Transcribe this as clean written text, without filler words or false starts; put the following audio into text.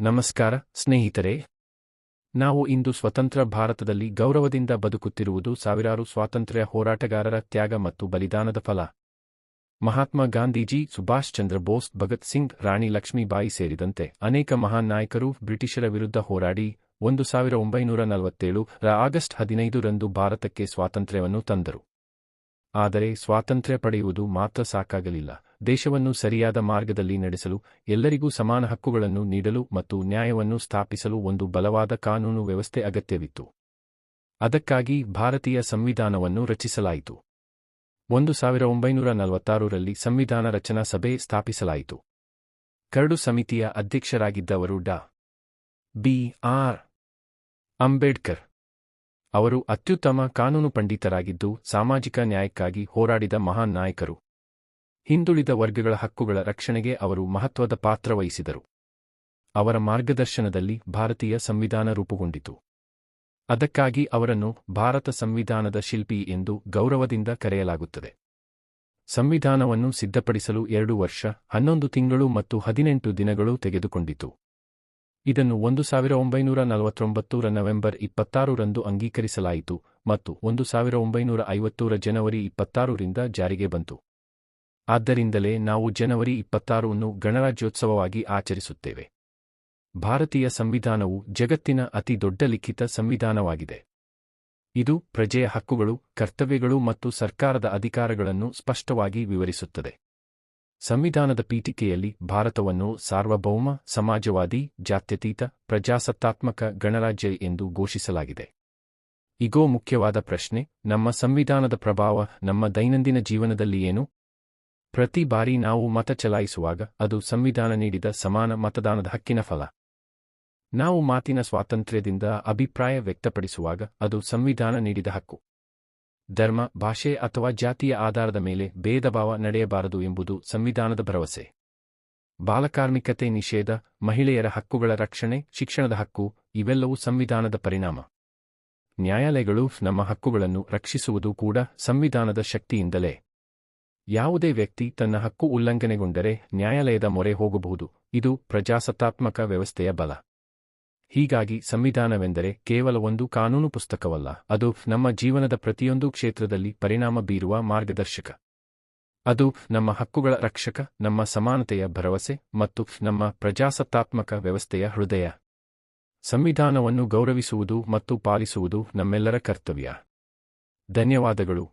ನಮಸ್ಕಾರ ಸ್ನೇಹಿತರೆ. ನಾವು ಇಂದು ಸ್ವತಂತ್ರ ಭಾರತದಲ್ಲಿ ಗೌರವದಿಂದ ಬದುಕುತ್ತಿರುವುದು ಸಾವಿರಾರು ಸ್ವಾತಂತ್ರ್ಯ ಹೋರಾಟಗಾರರ ತ್ಯಾಗ ಮತ್ತು ಬಲಿದಾನದ ಫಲ. ಮಹಾತ್ಮ ಗಾಂಧೀಜಿ, ಸುಭಾಷ್ ಚಂದ್ರ ಬೋಸ್, ಭಗತ್ ಸಿಂಗ್, ರಾಣಿ ಲಕ್ಷ್ಮೀಬಾಯಿ ಸೇರಿದಂತೆ ಅನೇಕ ಮಹಾನ್ ನಾಯಕರು ಬ್ರಿಟಿಷರ ವಿರುದ್ಧ ಹೋರಾಡಿ 1947 ರ ಆಗಸ್ಟ್ 15 ರಂದು ಭಾರತಕ್ಕೆ ಸ್ವಾತಂತ್ರ್ಯವನ್ನು ತಂದರು. ಆದರೆ ಸ್ವಾತಂತ್ರ್ಯ ಪಡೆಯುವುದು ಮಾತ್ರ ಸಾಕಾಗಲಿಲ್ಲ. ದೇಶವನ್ನು ಸರಿಯಾದ ಮಾರ್ಗದಲ್ಲಿ ನಡೆಸಲು, ಎಲ್ಲರಿಗೂ ಸಮಾನ ಹಕ್ಕುಗಳನ್ನು ನೀಡಲು ಮತ್ತು ನ್ಯಾಯವನ್ನು ಸ್ಥಾಪಿಸಲು ಒಂದು ಬಲವಾದ ಕಾನೂನು ವ್ಯವಸ್ಥೆ ಅಗತ್ಯವಿತ್ತು. ಅದಕ್ಕಾಗಿ ಭಾರತೀಯ ಸಂವಿಧಾನವನ್ನು ರಚಿಸಲಾಯಿತು. 1946 ರಲ್ಲಿ ಸಂವಿಧಾನ ರಚನಾ ಸಭೆ ಸ್ಥಾಪಿಸಲಾಯಿತು. ಕರಡು ಸಮಿತಿಯ ಅಧ್ಯಕ್ಷರಾಗಿದ್ದವರು ಡಾ. ಬಿ. ಆರ್. ಅಂಬೇಡ್ಕರ್. ಅವರು ಅತ್ಯುತ್ತಮ ಕಾನೂನು ಪಂಡಿತರಾಗಿದ್ದು ಸಾಮಾಜಿಕ ನ್ಯಾಯಕ್ಕಾಗಿ ಹೋರಾಡಿದ ಮಹಾನ್ ನಾಯಕರು. ಹಿಂದುಳಿದ ವರ್ಗಗಳ ಹಕ್ಕುಗಳ ರಕ್ಷಣೆಗೆ ಅವರು ಮಹತ್ವದ ಪಾತ್ರ ವಹಿಸಿದರು. ಅವರ ಮಾರ್ಗದರ್ಶನದಲ್ಲಿ ಭಾರತೀಯ ಸಂವಿಧಾನ ರೂಪುಗೊಂಡಿತು. ಅದಕ್ಕಾಗಿ ಅವರನ್ನು ಭಾರತ ಸಂವಿಧಾನದ ಶಿಲ್ಪಿ ಎಂದು ಗೌರವದಿಂದ ಕರೆಯಲಾಗುತ್ತದೆ. ಸಂವಿಧಾನವನ್ನು ಸಿದ್ಧಪಡಿಸಲು 2 ವರ್ಷ, 11 ತಿಂಗಳು ಮತ್ತು 18 ದಿನಗಳು ತೆಗೆದುಕೊಂಡಿತು. ಇದನ್ನು 1949 ರ ನವೆಂಬರ್ 26 ರಂದು ಅಂಗೀಕರಿಸಲಾಯಿತು ಮತ್ತು 1950 ರ ಜನವರಿ 26 ರಿಂದ ಜಾರಿಗೆ ಬಂತು. ಆದ್ದರಿಂದಲೇ ನಾವು ಜನವರಿ 26 ಅನ್ನು ಗಣರಾಜ್ಯೋತ್ಸವವಾಗಿ ಆಚರಿಸುತ್ತೇವೆ. ಭಾರತೀಯ ಸಂವಿಧಾನವು ಜಗತ್ತಿನ ಅತಿ ದೊಡ್ಡ ಲಿಖಿತ ಸಂವಿಧಾನವಾಗಿದೆ. ಇದು ಪ್ರಜೆಯ ಹಕ್ಕುಗಳು, ಕರ್ತವ್ಯಗಳು ಮತ್ತು ಸರ್ಕಾರದ ಅಧಿಕಾರಗಳನ್ನು ಸ್ಪಷ್ಟವಾಗಿ ವಿವರಿಸುತ್ತದೆ. ಸಂವಿಧಾನದ ಪೀಠಿಕೆಯಲ್ಲಿ ಭಾರತವನ್ನು ಸಾರ್ವಭೌಮ, ಸಮಾಜವಾದಿ, ಜಾತ್ಯತೀತ, ಪ್ರಜಾಸತ್ತಾತ್ಮಕ ಗಣರಾಜ್ಯ ಎಂದು ಘೋಷಿಸಲಾಗಿದೆ. ಇಗೋ ಮುಖ್ಯವಾದ ಪ್ರಶ್ನೆ: ನಮ್ಮ ಸಂವಿಧಾನದ ಪ್ರಭಾವ ನಮ್ಮ ದೈನಂದಿನ ಜೀವನದಲ್ಲಿ ಏನು? ಪ್ರತಿ ಬಾರಿ ನಾವು ಮತ ಚಲಾಯಿಸುವಾಗ ಅದು ಸಂವಿಧಾನ ನೀಡಿದ ಸಮಾನ ಮತದಾನದ ಹಕ್ಕಿನ ಫಲ. ನಾವು ಮಾತಿನ ಸ್ವಾತಂತ್ರ್ಯದಿಂದ ಅಭಿಪ್ರಾಯ ವ್ಯಕ್ತಪಡಿಸುವಾಗ ಅದು ಸಂವಿಧಾನ ನೀಡಿದ ಹಕ್ಕು. ಧರ್ಮ, ಭಾಷೆ ಅಥವಾ ಜಾತಿಯ ಆಧಾರದ ಮೇಲೆ ಭೇದಭಾವ ನಡೆಯಬಾರದು ಎಂಬುದು ಸಂವಿಧಾನದ ಭರವಸೆ. ಬಾಲಕಾರ್ಮಿಕತೆ ನಿಷೇಧ, ಮಹಿಳೆಯರ ಹಕ್ಕುಗಳ ರಕ್ಷಣೆ, ಶಿಕ್ಷಣದ ಹಕ್ಕು ಇವೆಲ್ಲವೂ ಸಂವಿಧಾನದ ಪರಿಣಾಮ. ನ್ಯಾಯಾಲಯಗಳು ನಮ್ಮ ಹಕ್ಕುಗಳನ್ನು ರಕ್ಷಿಸುವುದು ಕೂಡ ಸಂವಿಧಾನದ ಶಕ್ತಿಯಿಂದಲೇ. ಯಾವುದೇ ವ್ಯಕ್ತಿ ತನ್ನ ಹಕ್ಕು ಉಲ್ಲಂಘನೆಗೊಂಡರೆ ನ್ಯಾಯಾಲಯದ ಮೊರೆ ಹೋಗಬಹುದು. ಇದು ಪ್ರಜಾಸತ್ತಾತ್ಮಕ ವ್ಯವಸ್ಥೆಯ ಬಲ. ಹೀಗಾಗಿ ಸಂವಿಧಾನವೆಂದರೆ ಕೇವಲ ಒಂದು ಕಾನೂನು ಪುಸ್ತಕವಲ್ಲ, ಅದು ನಮ್ಮ ಜೀವನದ ಪ್ರತಿಯೊಂದು ಕ್ಷೇತ್ರದಲ್ಲಿ ಪರಿಣಾಮ ಬೀರುವ ಮಾರ್ಗದರ್ಶಕ. ಅದು ನಮ್ಮ ಹಕ್ಕುಗಳ ರಕ್ಷಕ, ನಮ್ಮ ಸಮಾನತೆಯ ಭರವಸೆ ಮತ್ತು ನಮ್ಮ ಪ್ರಜಾಸತ್ತಾತ್ಮಕ ವ್ಯವಸ್ಥೆಯ ಹೃದಯ. ಸಂವಿಧಾನವನ್ನು ಗೌರವಿಸುವುದು ಮತ್ತು ಪಾಲಿಸುವುದು ನಮ್ಮೆಲ್ಲರ ಕರ್ತವ್ಯ. ಧನ್ಯವಾದಗಳು.